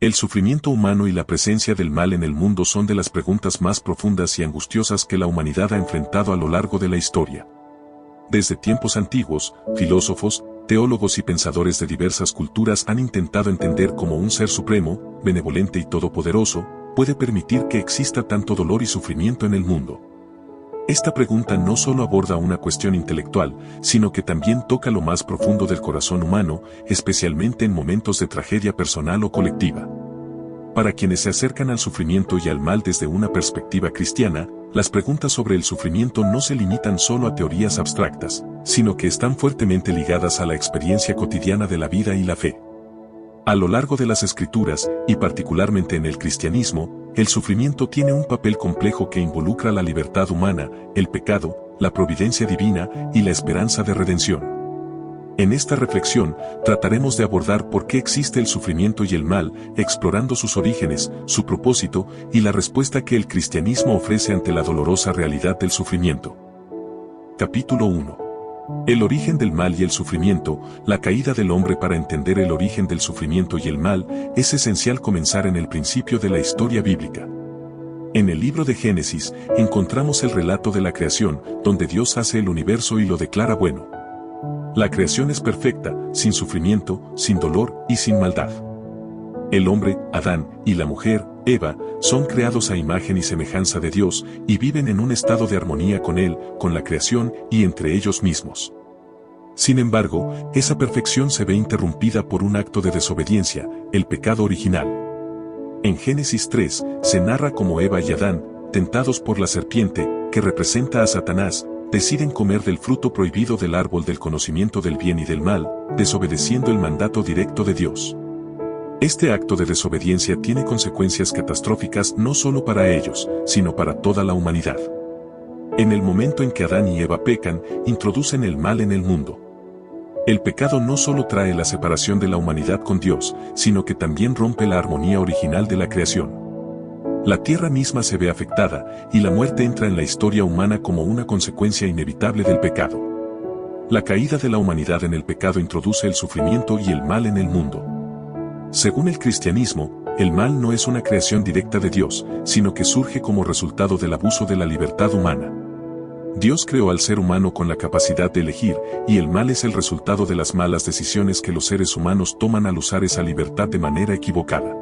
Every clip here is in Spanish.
El sufrimiento humano y la presencia del mal en el mundo son de las preguntas más profundas y angustiosas que la humanidad ha enfrentado a lo largo de la historia. Desde tiempos antiguos, filósofos, teólogos y pensadores de diversas culturas han intentado entender cómo un ser supremo, benevolente y todopoderoso, puede permitir que exista tanto dolor y sufrimiento en el mundo. Esta pregunta no solo aborda una cuestión intelectual, sino que también toca lo más profundo del corazón humano, especialmente en momentos de tragedia personal o colectiva. Para quienes se acercan al sufrimiento y al mal desde una perspectiva cristiana, las preguntas sobre el sufrimiento no se limitan solo a teorías abstractas, sino que están fuertemente ligadas a la experiencia cotidiana de la vida y la fe. A lo largo de las Escrituras, y particularmente en el cristianismo, el sufrimiento tiene un papel complejo que involucra la libertad humana, el pecado, la providencia divina y la esperanza de redención. En esta reflexión, trataremos de abordar por qué existe el sufrimiento y el mal, explorando sus orígenes, su propósito y la respuesta que el cristianismo ofrece ante la dolorosa realidad del sufrimiento. Capítulo 1. El origen del mal y el sufrimiento, la caída del hombre. Para entender el origen del sufrimiento y el mal, es esencial comenzar en el principio de la historia bíblica. En el libro de Génesis, encontramos el relato de la creación, donde Dios hace el universo y lo declara bueno. La creación es perfecta, sin sufrimiento, sin dolor y sin maldad. El hombre, Adán, y la mujer, Eva, son creados a imagen y semejanza de Dios, y viven en un estado de armonía con Él, con la creación y entre ellos mismos. Sin embargo, esa perfección se ve interrumpida por un acto de desobediencia, el pecado original. En Génesis 3, se narra cómo Eva y Adán, tentados por la serpiente, que representa a Satanás, deciden comer del fruto prohibido del árbol del conocimiento del bien y del mal, desobedeciendo el mandato directo de Dios. Este acto de desobediencia tiene consecuencias catastróficas no solo para ellos, sino para toda la humanidad. En el momento en que Adán y Eva pecan, introducen el mal en el mundo. El pecado no solo trae la separación de la humanidad con Dios, sino que también rompe la armonía original de la creación. La tierra misma se ve afectada, y la muerte entra en la historia humana como una consecuencia inevitable del pecado. La caída de la humanidad en el pecado introduce el sufrimiento y el mal en el mundo. Según el cristianismo, el mal no es una creación directa de Dios, sino que surge como resultado del abuso de la libertad humana. Dios creó al ser humano con la capacidad de elegir, y el mal es el resultado de las malas decisiones que los seres humanos toman al usar esa libertad de manera equivocada.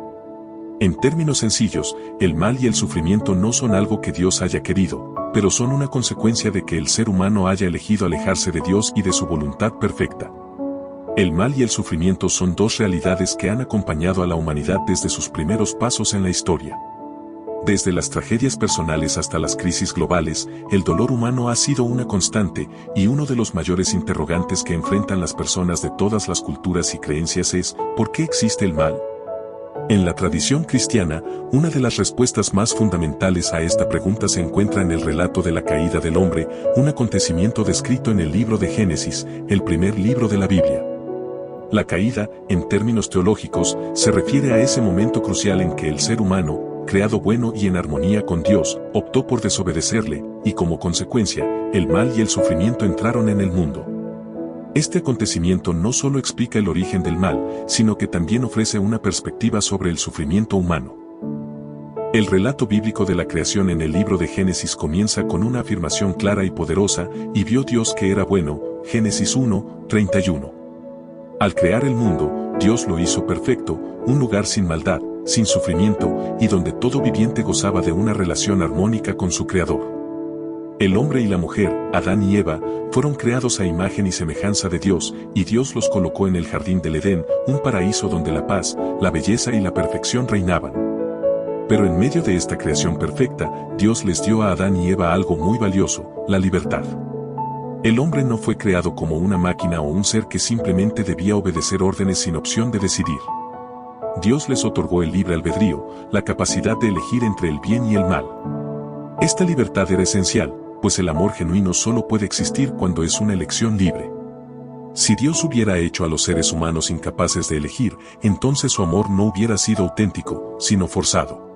En términos sencillos, el mal y el sufrimiento no son algo que Dios haya querido, pero son una consecuencia de que el ser humano haya elegido alejarse de Dios y de su voluntad perfecta. El mal y el sufrimiento son dos realidades que han acompañado a la humanidad desde sus primeros pasos en la historia. Desde las tragedias personales hasta las crisis globales, el dolor humano ha sido una constante, y uno de los mayores interrogantes que enfrentan las personas de todas las culturas y creencias es, ¿por qué existe el mal? En la tradición cristiana, una de las respuestas más fundamentales a esta pregunta se encuentra en el relato de la caída del hombre, un acontecimiento descrito en el libro de Génesis, el primer libro de la Biblia. La caída, en términos teológicos, se refiere a ese momento crucial en que el ser humano, creado bueno y en armonía con Dios, optó por desobedecerle, y como consecuencia, el mal y el sufrimiento entraron en el mundo. Este acontecimiento no solo explica el origen del mal, sino que también ofrece una perspectiva sobre el sufrimiento humano. El relato bíblico de la creación en el libro de Génesis comienza con una afirmación clara y poderosa, y vio Dios que era bueno, Génesis 1:31. Al crear el mundo, Dios lo hizo perfecto, un lugar sin maldad, sin sufrimiento, y donde todo viviente gozaba de una relación armónica con su Creador. El hombre y la mujer, Adán y Eva, fueron creados a imagen y semejanza de Dios, y Dios los colocó en el jardín del Edén, un paraíso donde la paz, la belleza y la perfección reinaban. Pero en medio de esta creación perfecta, Dios les dio a Adán y Eva algo muy valioso, la libertad. El hombre no fue creado como una máquina o un ser que simplemente debía obedecer órdenes sin opción de decidir. Dios les otorgó el libre albedrío, la capacidad de elegir entre el bien y el mal. Esta libertad era esencial, pues el amor genuino solo puede existir cuando es una elección libre. Si Dios hubiera hecho a los seres humanos incapaces de elegir, entonces su amor no hubiera sido auténtico, sino forzado.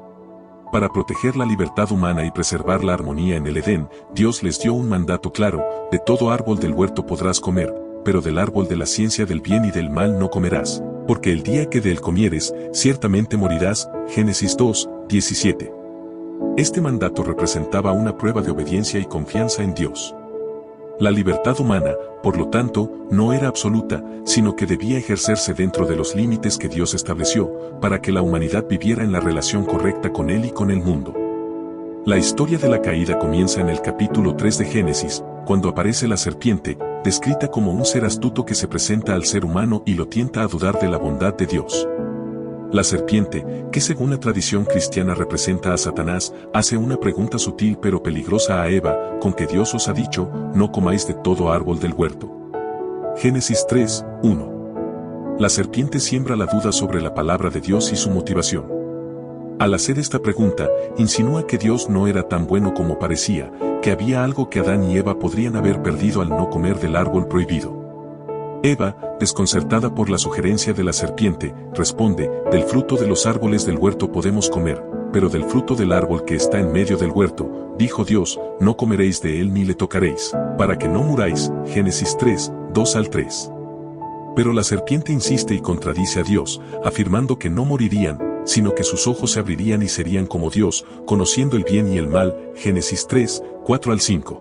Para proteger la libertad humana y preservar la armonía en el Edén, Dios les dio un mandato claro: de todo árbol del huerto podrás comer, pero del árbol de la ciencia del bien y del mal no comerás. Porque el día que de él comieres, ciertamente morirás. Génesis 2, 17. Este mandato representaba una prueba de obediencia y confianza en Dios. La libertad humana, por lo tanto, no era absoluta, sino que debía ejercerse dentro de los límites que Dios estableció, para que la humanidad viviera en la relación correcta con Él y con el mundo. La historia de la caída comienza en el capítulo 3 de Génesis, cuando aparece la serpiente, descrita como un ser astuto que se presenta al ser humano y lo tienta a dudar de la bondad de Dios. La serpiente, que según la tradición cristiana representa a Satanás, hace una pregunta sutil pero peligrosa a Eva, con que Dios os ha dicho, no comáis de todo árbol del huerto. Génesis 3, 1. La serpiente siembra la duda sobre la palabra de Dios y su motivación. Al hacer esta pregunta, insinúa que Dios no era tan bueno como parecía, que había algo que Adán y Eva podrían haber perdido al no comer del árbol prohibido. Eva, desconcertada por la sugerencia de la serpiente, responde, del fruto de los árboles del huerto podemos comer, pero del fruto del árbol que está en medio del huerto, dijo Dios, no comeréis de él ni le tocaréis, para que no muráis. Génesis 3, 2 al 3. Pero la serpiente insiste y contradice a Dios, afirmando que no morirían, sino que sus ojos se abrirían y serían como Dios, conociendo el bien y el mal. Génesis 3, 4 al 5.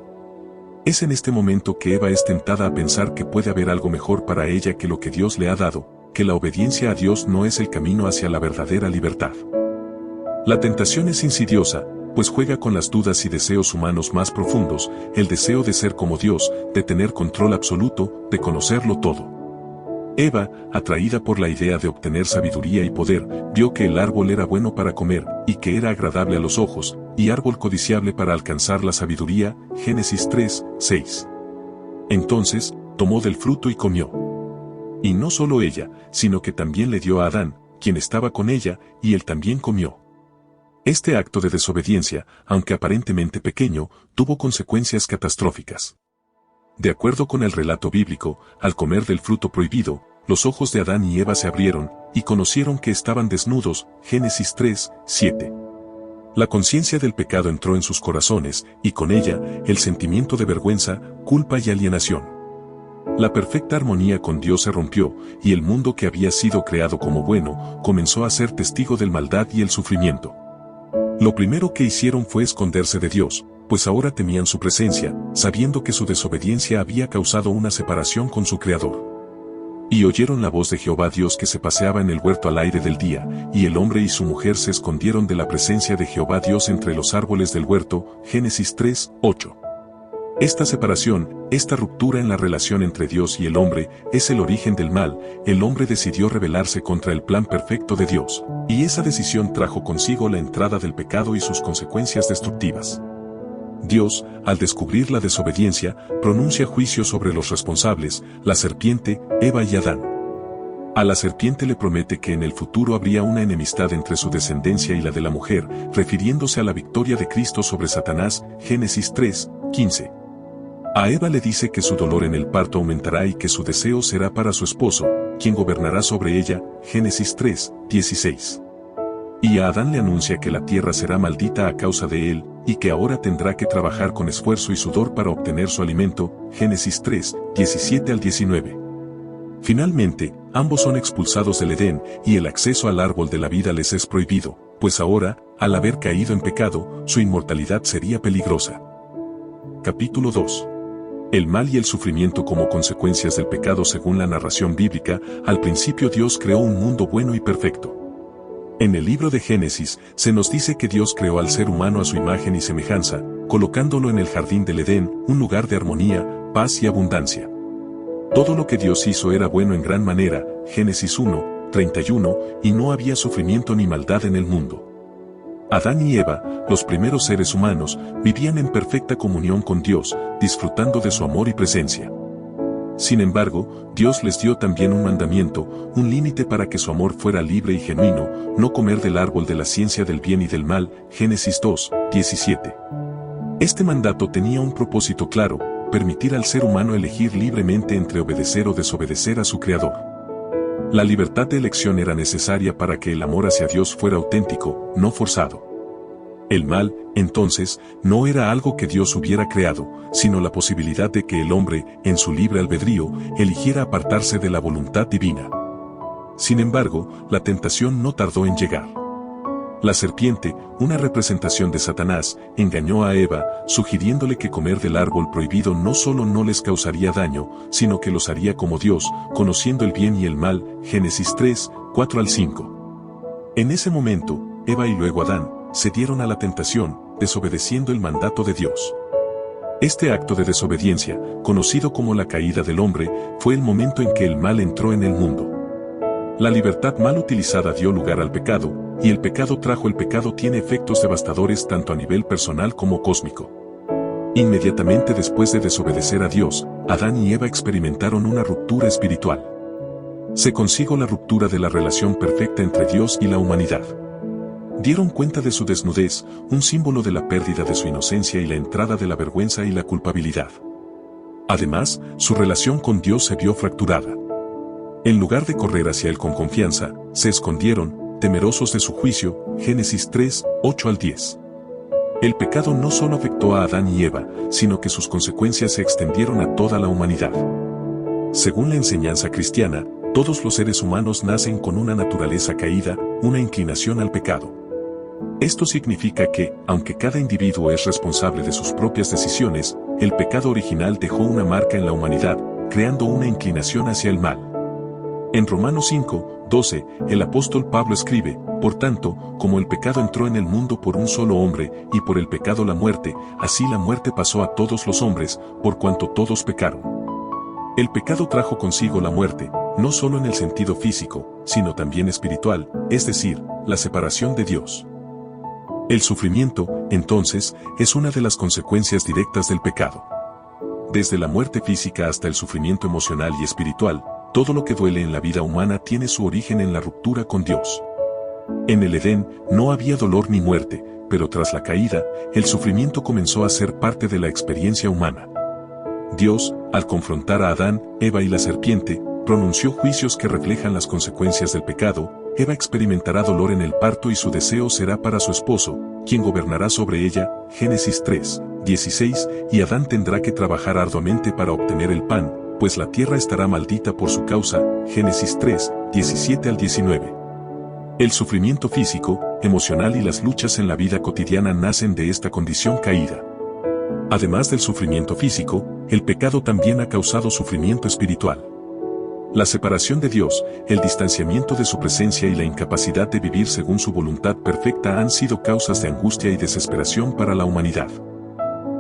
Es en este momento que Eva es tentada a pensar que puede haber algo mejor para ella que lo que Dios le ha dado, que la obediencia a Dios no es el camino hacia la verdadera libertad. La tentación es insidiosa, pues juega con las dudas y deseos humanos más profundos, el deseo de ser como Dios, de tener control absoluto, de conocerlo todo. Eva, atraída por la idea de obtener sabiduría y poder, vio que el árbol era bueno para comer, y que era agradable a los ojos, y árbol codiciable para alcanzar la sabiduría. Génesis 3, 6. Entonces, tomó del fruto y comió. Y no solo ella, sino que también le dio a Adán, quien estaba con ella, y él también comió. Este acto de desobediencia, aunque aparentemente pequeño, tuvo consecuencias catastróficas. De acuerdo con el relato bíblico, al comer del fruto prohibido, los ojos de Adán y Eva se abrieron, y conocieron que estaban desnudos. Génesis 3, 7. La conciencia del pecado entró en sus corazones, y con ella, el sentimiento de vergüenza, culpa y alienación. La perfecta armonía con Dios se rompió, y el mundo que había sido creado como bueno, comenzó a ser testigo del maldad y el sufrimiento. Lo primero que hicieron fue esconderse de Dios, pues ahora temían su presencia, sabiendo que su desobediencia había causado una separación con su Creador. Y oyeron la voz de Jehová Dios que se paseaba en el huerto al aire del día, y el hombre y su mujer se escondieron de la presencia de Jehová Dios entre los árboles del huerto. Génesis 3, 8. Esta separación, esta ruptura en la relación entre Dios y el hombre, es el origen del mal. El hombre decidió rebelarse contra el plan perfecto de Dios, y esa decisión trajo consigo la entrada del pecado y sus consecuencias destructivas. Dios, al descubrir la desobediencia, pronuncia juicio sobre los responsables, la serpiente, Eva y Adán. A la serpiente le promete que en el futuro habría una enemistad entre su descendencia y la de la mujer, refiriéndose a la victoria de Cristo sobre Satanás. Génesis 3, 15. A Eva le dice que su dolor en el parto aumentará y que su deseo será para su esposo, quien gobernará sobre ella. Génesis 3, 16. Y a Adán le anuncia que la tierra será maldita a causa de él, y que ahora tendrá que trabajar con esfuerzo y sudor para obtener su alimento. Génesis 3, 17 al 19. Finalmente, ambos son expulsados del Edén, y el acceso al árbol de la vida les es prohibido, pues ahora, al haber caído en pecado, su inmortalidad sería peligrosa. Capítulo 2. El mal y el sufrimiento como consecuencias del pecado. Según la narración bíblica, al principio Dios creó un mundo bueno y perfecto. En el libro de Génesis, se nos dice que Dios creó al ser humano a su imagen y semejanza, colocándolo en el jardín del Edén, un lugar de armonía, paz y abundancia. Todo lo que Dios hizo era bueno en gran manera. Génesis 1, 31, y no había sufrimiento ni maldad en el mundo. Adán y Eva, los primeros seres humanos, vivían en perfecta comunión con Dios, disfrutando de su amor y presencia. Sin embargo, Dios les dio también un mandamiento, un límite para que su amor fuera libre y genuino: no comer del árbol de la ciencia del bien y del mal. Génesis 2, 17. Este mandato tenía un propósito claro: permitir al ser humano elegir libremente entre obedecer o desobedecer a su Creador. La libertad de elección era necesaria para que el amor hacia Dios fuera auténtico, no forzado. El mal, entonces, no era algo que Dios hubiera creado, sino la posibilidad de que el hombre, en su libre albedrío, eligiera apartarse de la voluntad divina. Sin embargo, la tentación no tardó en llegar. La serpiente, una representación de Satanás, engañó a Eva, sugiriéndole que comer del árbol prohibido no solo no les causaría daño, sino que los haría como Dios, conociendo el bien y el mal. Génesis 3, 4 al 5. En ese momento, Eva y luego Adán, cedieron a la tentación, desobedeciendo el mandato de Dios. Este acto de desobediencia, conocido como la caída del hombre, fue el momento en que el mal entró en el mundo. La libertad mal utilizada dio lugar al pecado, y el pecado trajo el pecado tiene efectos devastadores tanto a nivel personal como cósmico. Inmediatamente después de desobedecer a Dios, Adán y Eva experimentaron una ruptura espiritual. Se consiguió la ruptura de la relación perfecta entre Dios y la humanidad. Dieron cuenta de su desnudez, un símbolo de la pérdida de su inocencia y la entrada de la vergüenza y la culpabilidad. Además, su relación con Dios se vio fracturada. En lugar de correr hacia Él con confianza, se escondieron, temerosos de su juicio. Génesis 3, 8 al 10. El pecado no solo afectó a Adán y Eva, sino que sus consecuencias se extendieron a toda la humanidad. Según la enseñanza cristiana, todos los seres humanos nacen con una naturaleza caída, una inclinación al pecado. Esto significa que, aunque cada individuo es responsable de sus propias decisiones, el pecado original dejó una marca en la humanidad, creando una inclinación hacia el mal. En Romanos 5, 12, el apóstol Pablo escribe: por tanto, como el pecado entró en el mundo por un solo hombre, y por el pecado la muerte, así la muerte pasó a todos los hombres, por cuanto todos pecaron. El pecado trajo consigo la muerte, no solo en el sentido físico, sino también espiritual, es decir, la separación de Dios. El sufrimiento, entonces, es una de las consecuencias directas del pecado. Desde la muerte física hasta el sufrimiento emocional y espiritual, todo lo que duele en la vida humana tiene su origen en la ruptura con Dios. En el Edén, no había dolor ni muerte, pero tras la caída, el sufrimiento comenzó a ser parte de la experiencia humana. Dios, al confrontar a Adán, Eva y la serpiente, pronunció juicios que reflejan las consecuencias del pecado. Eva experimentará dolor en el parto y su deseo será para su esposo, quien gobernará sobre ella. Génesis 3, 16, y Adán tendrá que trabajar arduamente para obtener el pan, pues la tierra estará maldita por su causa. Génesis 3, 17 al 19. El sufrimiento físico, emocional y las luchas en la vida cotidiana nacen de esta condición caída. Además del sufrimiento físico, el pecado también ha causado sufrimiento espiritual. La separación de Dios, el distanciamiento de su presencia y la incapacidad de vivir según su voluntad perfecta han sido causas de angustia y desesperación para la humanidad.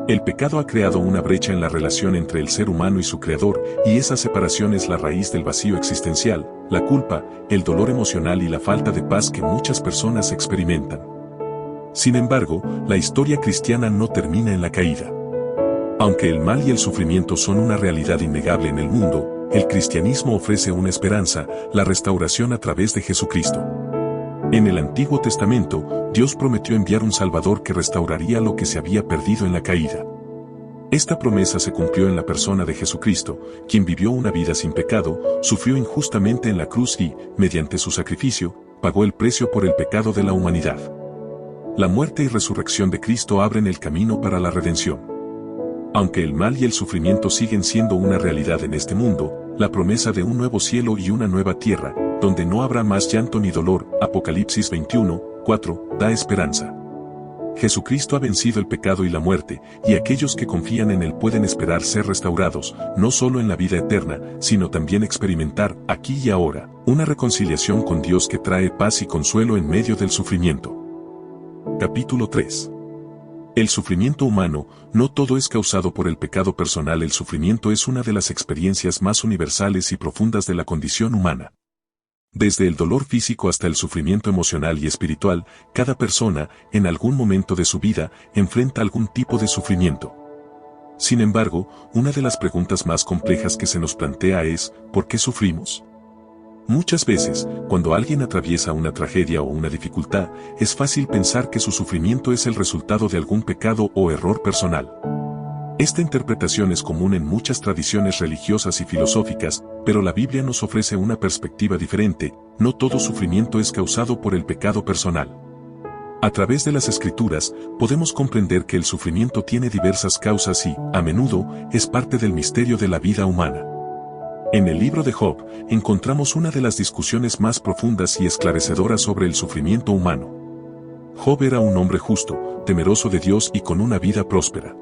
El pecado ha creado una brecha en la relación entre el ser humano y su creador, y esa separación es la raíz del vacío existencial, la culpa, el dolor emocional y la falta de paz que muchas personas experimentan. Sin embargo, la historia cristiana no termina en la caída. Aunque el mal y el sufrimiento son una realidad innegable en el mundo, el cristianismo ofrece una esperanza, la restauración a través de Jesucristo. En el Antiguo Testamento, Dios prometió enviar un Salvador que restauraría lo que se había perdido en la caída. Esta promesa se cumplió en la persona de Jesucristo, quien vivió una vida sin pecado, sufrió injustamente en la cruz y, mediante su sacrificio, pagó el precio por el pecado de la humanidad. La muerte y resurrección de Cristo abren el camino para la redención. Aunque el mal y el sufrimiento siguen siendo una realidad en este mundo, la promesa de un nuevo cielo y una nueva tierra, donde no habrá más llanto ni dolor, Apocalipsis 21, 4, da esperanza. Jesucristo ha vencido el pecado y la muerte, y aquellos que confían en Él pueden esperar ser restaurados, no solo en la vida eterna, sino también experimentar, aquí y ahora, una reconciliación con Dios que trae paz y consuelo en medio del sufrimiento. Capítulo 3. El sufrimiento humano, no todo es causado por el pecado personal. El sufrimiento es una de las experiencias más universales y profundas de la condición humana. Desde el dolor físico hasta el sufrimiento emocional y espiritual, cada persona, en algún momento de su vida, enfrenta algún tipo de sufrimiento. Sin embargo, una de las preguntas más complejas que se nos plantea es, ¿por qué sufrimos? Muchas veces, cuando alguien atraviesa una tragedia o una dificultad, es fácil pensar que su sufrimiento es el resultado de algún pecado o error personal. Esta interpretación es común en muchas tradiciones religiosas y filosóficas, pero la Biblia nos ofrece una perspectiva diferente. No todo sufrimiento es causado por el pecado personal. A través de las Escrituras, podemos comprender que el sufrimiento tiene diversas causas y, a menudo, es parte del misterio de la vida humana. En el libro de Job, encontramos una de las discusiones más profundas y esclarecedoras sobre el sufrimiento humano. Job era un hombre justo, temeroso de Dios y con una vida próspera.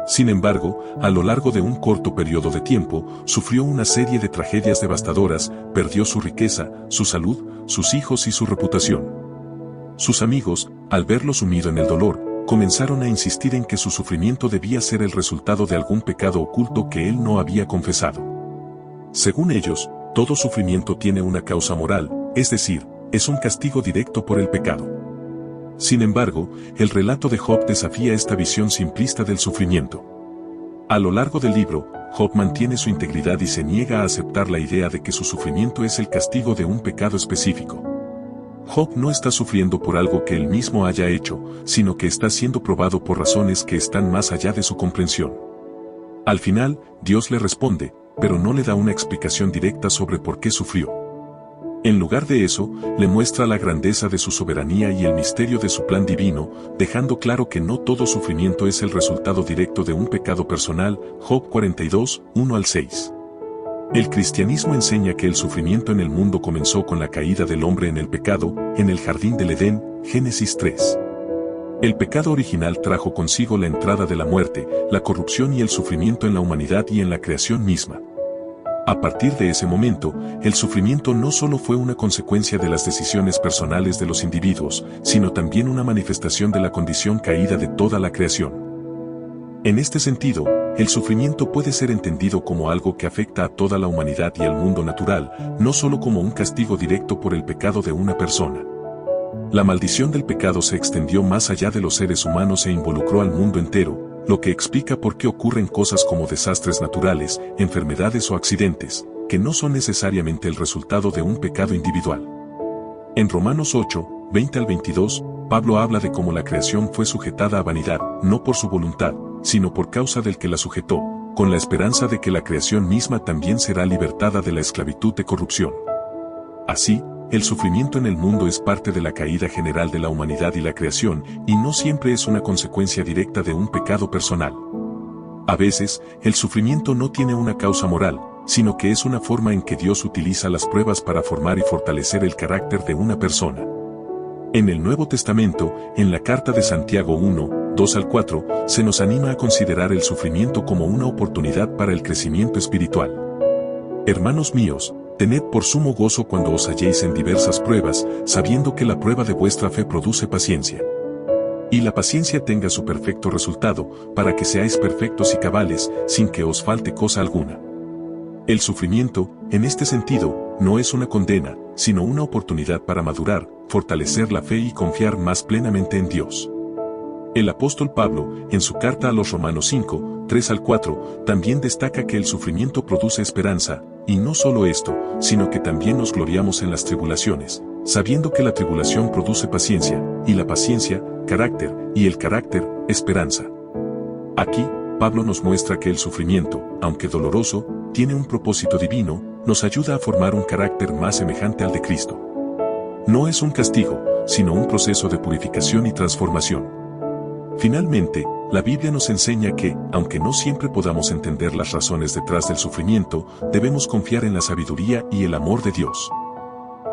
Sin embargo, a lo largo de un corto periodo de tiempo, sufrió una serie de tragedias devastadoras, perdió su riqueza, su salud, sus hijos y su reputación. Sus amigos, al verlo sumido en el dolor, comenzaron a insistir en que su sufrimiento debía ser el resultado de algún pecado oculto que él no había confesado. Según ellos, todo sufrimiento tiene una causa moral, es decir, es un castigo directo por el pecado. Sin embargo, el relato de Job desafía esta visión simplista del sufrimiento. A lo largo del libro, Job mantiene su integridad y se niega a aceptar la idea de que su sufrimiento es el castigo de un pecado específico. Job no está sufriendo por algo que él mismo haya hecho, sino que está siendo probado por razones que están más allá de su comprensión. Al final, Dios le responde, pero no le da una explicación directa sobre por qué sufrió. En lugar de eso, le muestra la grandeza de su soberanía y el misterio de su plan divino, dejando claro que no todo sufrimiento es el resultado directo de un pecado personal. Job 42, 1-6. El cristianismo enseña que el sufrimiento en el mundo comenzó con la caída del hombre en el pecado, en el jardín del Edén, Génesis 3. El pecado original trajo consigo la entrada de la muerte, la corrupción y el sufrimiento en la humanidad y en la creación misma. A partir de ese momento, el sufrimiento no solo fue una consecuencia de las decisiones personales de los individuos, sino también una manifestación de la condición caída de toda la creación. En este sentido, el sufrimiento puede ser entendido como algo que afecta a toda la humanidad y al mundo natural, no solo como un castigo directo por el pecado de una persona. La maldición del pecado se extendió más allá de los seres humanos e involucró al mundo entero, lo que explica por qué ocurren cosas como desastres naturales, enfermedades o accidentes, que no son necesariamente el resultado de un pecado individual. En Romanos 8, 20-22, Pablo habla de cómo la creación fue sujetada a vanidad, no por su voluntad, sino por causa del que la sujetó, con la esperanza de que la creación misma también será libertada de la esclavitud de corrupción. Así, el sufrimiento en el mundo es parte de la caída general de la humanidad y la creación, y no siempre es una consecuencia directa de un pecado personal. A veces, el sufrimiento no tiene una causa moral, sino que es una forma en que Dios utiliza las pruebas para formar y fortalecer el carácter de una persona. En el Nuevo Testamento, en la carta de Santiago 1, 2-4, se nos anima a considerar el sufrimiento como una oportunidad para el crecimiento espiritual. Hermanos míos, tened por sumo gozo cuando os halléis en diversas pruebas, sabiendo que la prueba de vuestra fe produce paciencia. Y la paciencia tenga su perfecto resultado, para que seáis perfectos y cabales, sin que os falte cosa alguna. El sufrimiento, en este sentido, no es una condena, sino una oportunidad para madurar, fortalecer la fe y confiar más plenamente en Dios. El apóstol Pablo, en su carta a los Romanos 5, 3-4, también destaca que el sufrimiento produce esperanza, y no solo esto, sino que también nos gloriamos en las tribulaciones, sabiendo que la tribulación produce paciencia, y la paciencia, carácter, y el carácter, esperanza. Aquí, Pablo nos muestra que el sufrimiento, aunque doloroso, tiene un propósito divino, nos ayuda a formar un carácter más semejante al de Cristo. No es un castigo, sino un proceso de purificación y transformación. Finalmente, la Biblia nos enseña que, aunque no siempre podamos entender las razones detrás del sufrimiento, debemos confiar en la sabiduría y el amor de Dios.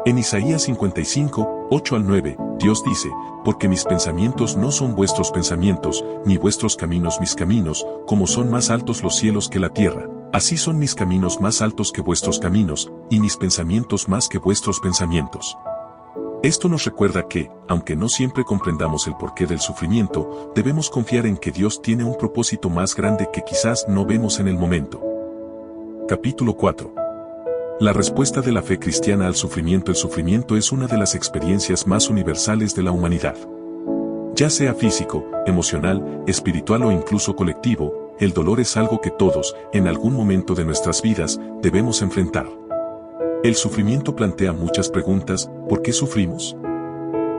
En Isaías 55, 8-9, Dios dice, porque mis pensamientos no son vuestros pensamientos, ni vuestros caminos mis caminos, como son más altos los cielos que la tierra, así son mis caminos más altos que vuestros caminos, y mis pensamientos más que vuestros pensamientos. Esto nos recuerda que, aunque no siempre comprendamos el porqué del sufrimiento, debemos confiar en que Dios tiene un propósito más grande que quizás no vemos en el momento. Capítulo 4. La respuesta de la fe cristiana al sufrimiento. El sufrimiento es una de las experiencias más universales de la humanidad. Ya sea físico, emocional, espiritual o incluso colectivo, el dolor es algo que todos, en algún momento de nuestras vidas, debemos enfrentar. El sufrimiento plantea muchas preguntas. ¿Por qué sufrimos?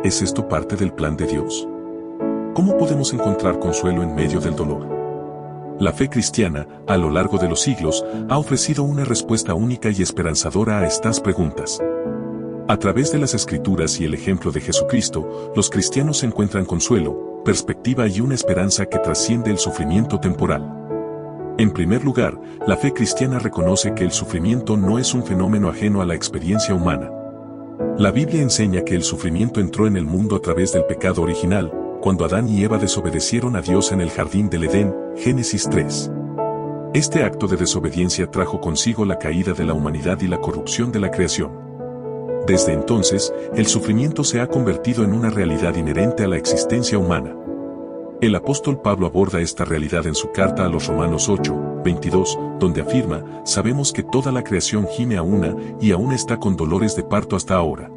¿Es esto parte del plan de Dios? ¿Cómo podemos encontrar consuelo en medio del dolor? La fe cristiana, a lo largo de los siglos, ha ofrecido una respuesta única y esperanzadora a estas preguntas. A través de las Escrituras y el ejemplo de Jesucristo, los cristianos encuentran consuelo, perspectiva y una esperanza que trasciende el sufrimiento temporal. En primer lugar, la fe cristiana reconoce que el sufrimiento no es un fenómeno ajeno a la experiencia humana. La Biblia enseña que el sufrimiento entró en el mundo a través del pecado original, cuando Adán y Eva desobedecieron a Dios en el jardín del Edén, Génesis 3. Este acto de desobediencia trajo consigo la caída de la humanidad y la corrupción de la creación. Desde entonces, el sufrimiento se ha convertido en una realidad inherente a la existencia humana. El apóstol Pablo aborda esta realidad en su carta a los Romanos 8:22, donde afirma: sabemos que toda la creación gime y aún está con dolores de parto hasta ahora.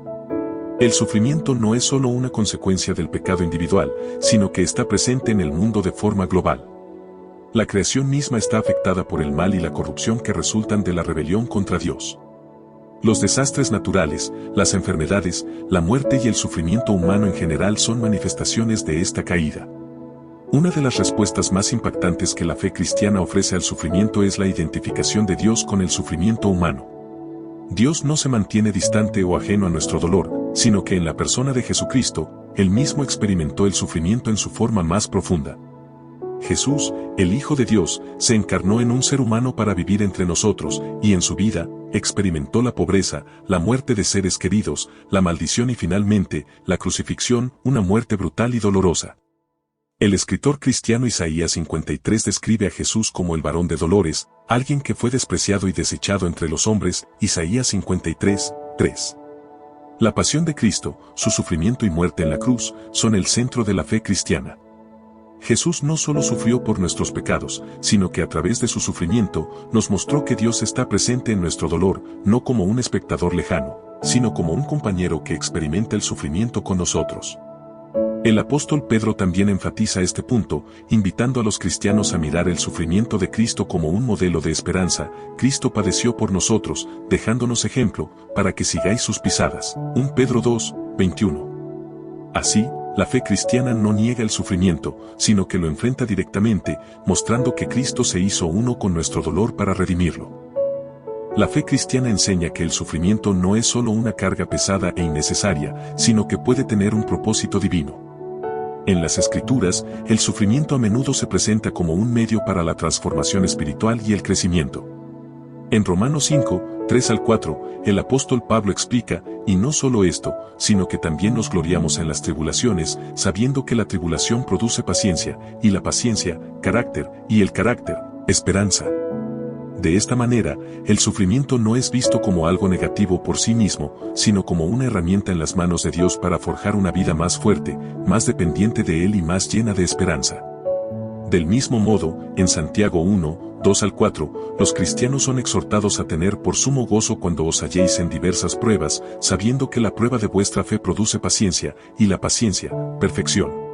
El sufrimiento no es solo una consecuencia del pecado individual, sino que está presente en el mundo de forma global. La creación misma está afectada por el mal y la corrupción que resultan de la rebelión contra Dios. Los desastres naturales, las enfermedades, la muerte y el sufrimiento humano en general son manifestaciones de esta caída. Una de las respuestas más impactantes que la fe cristiana ofrece al sufrimiento es la identificación de Dios con el sufrimiento humano. Dios no se mantiene distante o ajeno a nuestro dolor, sino que en la persona de Jesucristo, Él mismo experimentó el sufrimiento en su forma más profunda. Jesús, el Hijo de Dios, se encarnó en un ser humano para vivir entre nosotros, y en su vida, experimentó la pobreza, la muerte de seres queridos, la maldición y finalmente, la crucifixión, una muerte brutal y dolorosa. El escritor cristiano Isaías 53 describe a Jesús como el varón de dolores, alguien que fue despreciado y desechado entre los hombres, Isaías 53:3. La pasión de Cristo, su sufrimiento y muerte en la cruz, son el centro de la fe cristiana. Jesús no solo sufrió por nuestros pecados, sino que a través de su sufrimiento, nos mostró que Dios está presente en nuestro dolor, no como un espectador lejano, sino como un compañero que experimenta el sufrimiento con nosotros. El apóstol Pedro también enfatiza este punto, invitando a los cristianos a mirar el sufrimiento de Cristo como un modelo de esperanza. Cristo padeció por nosotros, dejándonos ejemplo, para que sigáis sus pisadas. 1 Pedro 2:21. Así, la fe cristiana no niega el sufrimiento, sino que lo enfrenta directamente, mostrando que Cristo se hizo uno con nuestro dolor para redimirlo. La fe cristiana enseña que el sufrimiento no es solo una carga pesada e innecesaria, sino que puede tener un propósito divino. En las Escrituras, el sufrimiento a menudo se presenta como un medio para la transformación espiritual y el crecimiento. En Romanos 5:3-4, el apóstol Pablo explica: y no solo esto, sino que también nos gloriamos en las tribulaciones, sabiendo que la tribulación produce paciencia, y la paciencia, carácter, y el carácter, esperanza. De esta manera, el sufrimiento no es visto como algo negativo por sí mismo, sino como una herramienta en las manos de Dios para forjar una vida más fuerte, más dependiente de Él y más llena de esperanza. Del mismo modo, en Santiago 1:2-4, los cristianos son exhortados a tener por sumo gozo cuando os halléis en diversas pruebas, sabiendo que la prueba de vuestra fe produce paciencia, y la paciencia, perfección.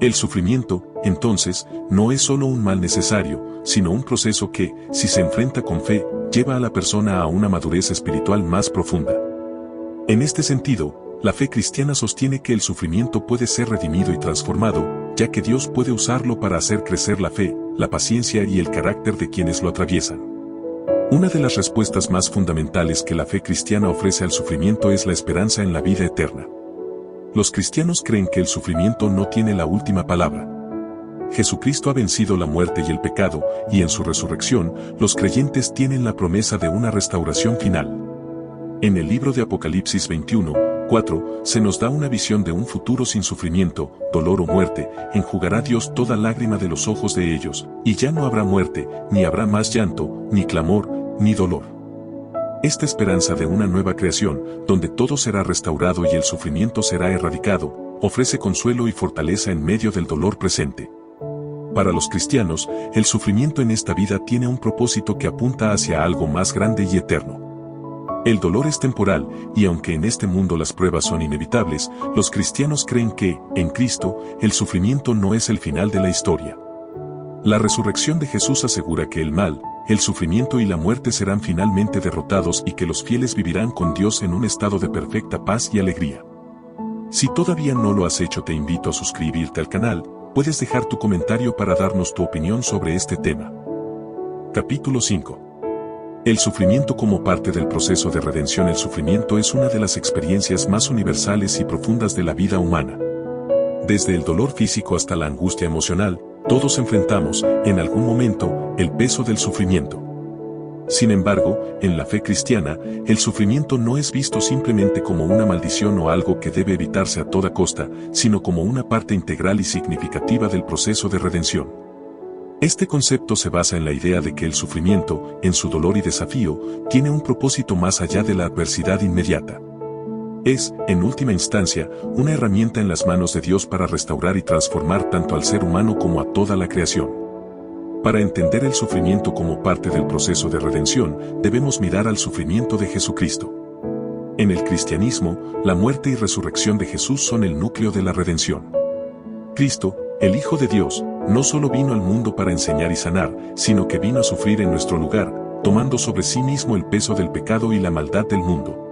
El sufrimiento, entonces, no es solo un mal necesario, sino un proceso que, si se enfrenta con fe, lleva a la persona a una madurez espiritual más profunda. En este sentido, la fe cristiana sostiene que el sufrimiento puede ser redimido y transformado, ya que Dios puede usarlo para hacer crecer la fe, la paciencia y el carácter de quienes lo atraviesan. Una de las respuestas más fundamentales que la fe cristiana ofrece al sufrimiento es la esperanza en la vida eterna. Los cristianos creen que el sufrimiento no tiene la última palabra. Jesucristo ha vencido la muerte y el pecado, y en su resurrección, los creyentes tienen la promesa de una restauración final. En el libro de Apocalipsis 21:4, se nos da una visión de un futuro sin sufrimiento, dolor o muerte. Enjugará Dios toda lágrima de los ojos de ellos, y ya no habrá muerte, ni habrá más llanto, ni clamor, ni dolor. Esta esperanza de una nueva creación, donde todo será restaurado y el sufrimiento será erradicado, ofrece consuelo y fortaleza en medio del dolor presente. Para los cristianos, el sufrimiento en esta vida tiene un propósito que apunta hacia algo más grande y eterno. El dolor es temporal, y aunque en este mundo las pruebas son inevitables, los cristianos creen que, en Cristo, el sufrimiento no es el final de la historia. La resurrección de Jesús asegura que el mal, el sufrimiento y la muerte serán finalmente derrotados y que los fieles vivirán con Dios en un estado de perfecta paz y alegría. Si todavía no lo has hecho, te invito a suscribirte al canal. Puedes dejar tu comentario para darnos tu opinión sobre este tema. Capítulo 5. El sufrimiento como parte del proceso de redención. El sufrimiento es una de las experiencias más universales y profundas de la vida humana. Desde el dolor físico hasta la angustia emocional, Todos enfrentamos, en algún momento, el peso del sufrimiento. Sin embargo, en la fe cristiana, el sufrimiento no es visto simplemente como una maldición o algo que debe evitarse a toda costa, sino como una parte integral y significativa del proceso de redención. Este concepto se basa en la idea de que el sufrimiento, en su dolor y desafío, tiene un propósito más allá de la adversidad inmediata. Es, en última instancia, una herramienta en las manos de Dios para restaurar y transformar tanto al ser humano como a toda la creación. Para entender el sufrimiento como parte del proceso de redención, debemos mirar al sufrimiento de Jesucristo. En el cristianismo, la muerte y resurrección de Jesús son el núcleo de la redención. Cristo, el Hijo de Dios, no solo vino al mundo para enseñar y sanar, sino que vino a sufrir en nuestro lugar, tomando sobre sí mismo el peso del pecado y la maldad del mundo.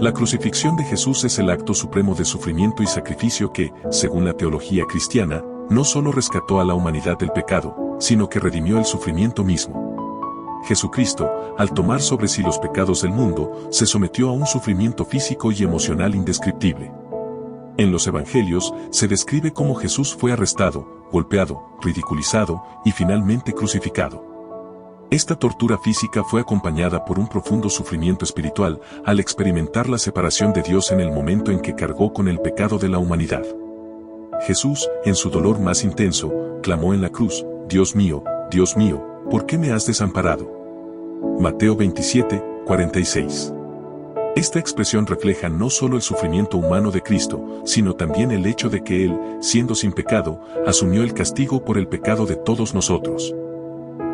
La crucifixión de Jesús es el acto supremo de sufrimiento y sacrificio que, según la teología cristiana, no solo rescató a la humanidad del pecado, sino que redimió el sufrimiento mismo. Jesucristo, al tomar sobre sí los pecados del mundo, se sometió a un sufrimiento físico y emocional indescriptible. En los evangelios, se describe cómo Jesús fue arrestado, golpeado, ridiculizado y finalmente crucificado. Esta tortura física fue acompañada por un profundo sufrimiento espiritual al experimentar la separación de Dios en el momento en que cargó con el pecado de la humanidad. Jesús, en su dolor más intenso, clamó en la cruz: Dios mío, ¿por qué me has desamparado? Mateo 27, 46. Esta expresión refleja no solo el sufrimiento humano de Cristo, sino también el hecho de que Él, siendo sin pecado, asumió el castigo por el pecado de todos nosotros.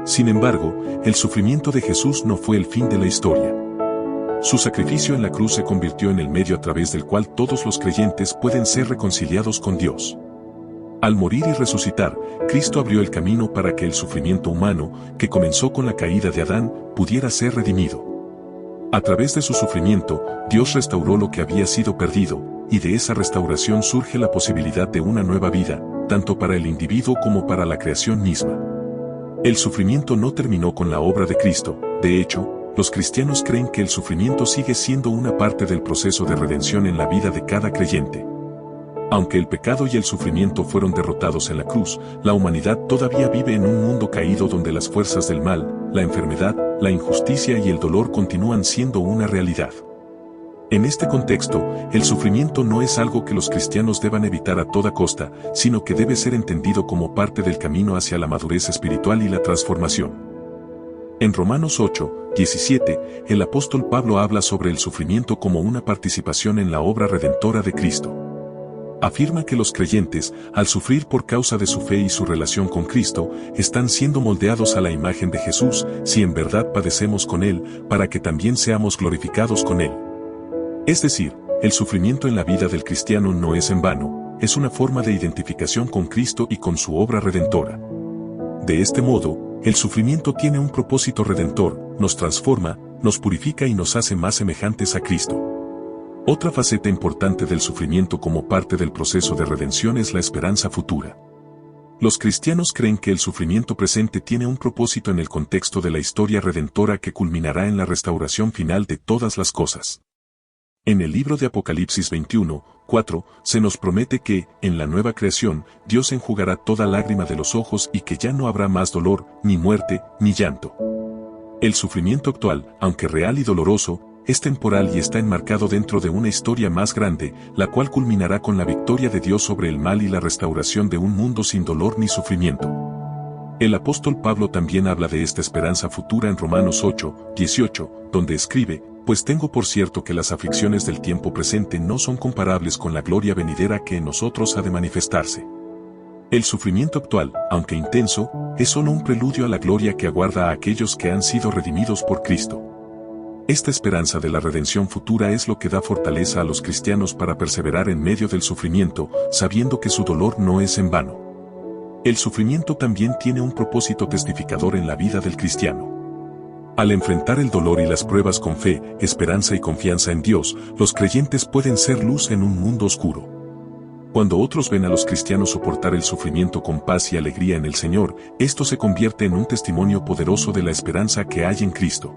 Sin embargo, el sufrimiento de Jesús no fue el fin de la historia. Su sacrificio en la cruz se convirtió en el medio a través del cual todos los creyentes pueden ser reconciliados con Dios. Al morir y resucitar, Cristo abrió el camino para que el sufrimiento humano, que comenzó con la caída de Adán, pudiera ser redimido. A través de su sufrimiento, Dios restauró lo que había sido perdido, y de esa restauración surge la posibilidad de una nueva vida, tanto para el individuo como para la creación misma. El sufrimiento no terminó con la obra de Cristo. De hecho, los cristianos creen que el sufrimiento sigue siendo una parte del proceso de redención en la vida de cada creyente. Aunque el pecado y el sufrimiento fueron derrotados en la cruz, la humanidad todavía vive en un mundo caído donde las fuerzas del mal, la enfermedad, la injusticia y el dolor continúan siendo una realidad. En este contexto, el sufrimiento no es algo que los cristianos deban evitar a toda costa, sino que debe ser entendido como parte del camino hacia la madurez espiritual y la transformación. En Romanos 8, 17, el apóstol Pablo habla sobre el sufrimiento como una participación en la obra redentora de Cristo. Afirma que los creyentes, al sufrir por causa de su fe y su relación con Cristo, están siendo moldeados a la imagen de Jesús, si en verdad padecemos con Él, para que también seamos glorificados con Él. Es decir, el sufrimiento en la vida del cristiano no es en vano, es una forma de identificación con Cristo y con su obra redentora. De este modo, el sufrimiento tiene un propósito redentor, nos transforma, nos purifica y nos hace más semejantes a Cristo. Otra faceta importante del sufrimiento como parte del proceso de redención es la esperanza futura. Los cristianos creen que el sufrimiento presente tiene un propósito en el contexto de la historia redentora que culminará en la restauración final de todas las cosas. En el libro de Apocalipsis 21, 4, se nos promete que, en la nueva creación, Dios enjugará toda lágrima de los ojos y que ya no habrá más dolor, ni muerte, ni llanto. El sufrimiento actual, aunque real y doloroso, es temporal y está enmarcado dentro de una historia más grande, la cual culminará con la victoria de Dios sobre el mal y la restauración de un mundo sin dolor ni sufrimiento. El apóstol Pablo también habla de esta esperanza futura en Romanos 8, 18, donde escribe: pues tengo por cierto que las aflicciones del tiempo presente no son comparables con la gloria venidera que en nosotros ha de manifestarse. El sufrimiento actual, aunque intenso, es solo un preludio a la gloria que aguarda a aquellos que han sido redimidos por Cristo. Esta esperanza de la redención futura es lo que da fortaleza a los cristianos para perseverar en medio del sufrimiento, sabiendo que su dolor no es en vano. El sufrimiento también tiene un propósito testificador en la vida del cristiano. Al enfrentar el dolor y las pruebas con fe, esperanza y confianza en Dios, los creyentes pueden ser luz en un mundo oscuro. Cuando otros ven a los cristianos soportar el sufrimiento con paz y alegría en el Señor, esto se convierte en un testimonio poderoso de la esperanza que hay en Cristo.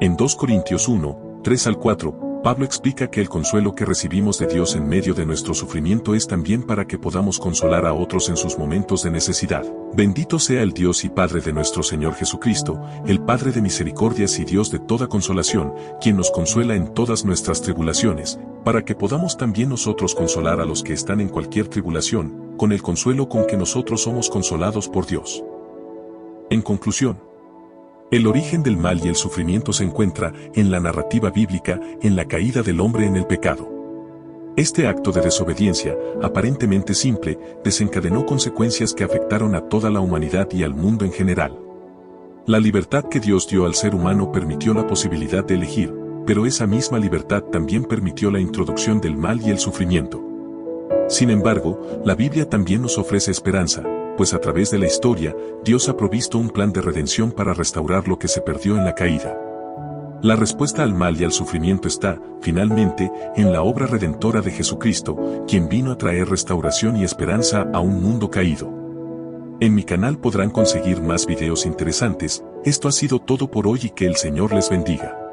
En 2 Corintios 1, 3 al 4, Pablo explica que el consuelo que recibimos de Dios en medio de nuestro sufrimiento es también para que podamos consolar a otros en sus momentos de necesidad. Bendito sea el Dios y Padre de nuestro Señor Jesucristo, el Padre de misericordias y Dios de toda consolación, quien nos consuela en todas nuestras tribulaciones, para que podamos también nosotros consolar a los que están en cualquier tribulación, con el consuelo con que nosotros somos consolados por Dios. En conclusión, el origen del mal y el sufrimiento se encuentra, en la narrativa bíblica, en la caída del hombre en el pecado. Este acto de desobediencia, aparentemente simple, desencadenó consecuencias que afectaron a toda la humanidad y al mundo en general. La libertad que Dios dio al ser humano permitió la posibilidad de elegir, pero esa misma libertad también permitió la introducción del mal y el sufrimiento. Sin embargo, la Biblia también nos ofrece esperanza, pues a través de la historia, Dios ha provisto un plan de redención para restaurar lo que se perdió en la caída. La respuesta al mal y al sufrimiento está, finalmente, en la obra redentora de Jesucristo, quien vino a traer restauración y esperanza a un mundo caído. En mi canal podrán conseguir más videos interesantes. Esto ha sido todo por hoy y que el Señor les bendiga.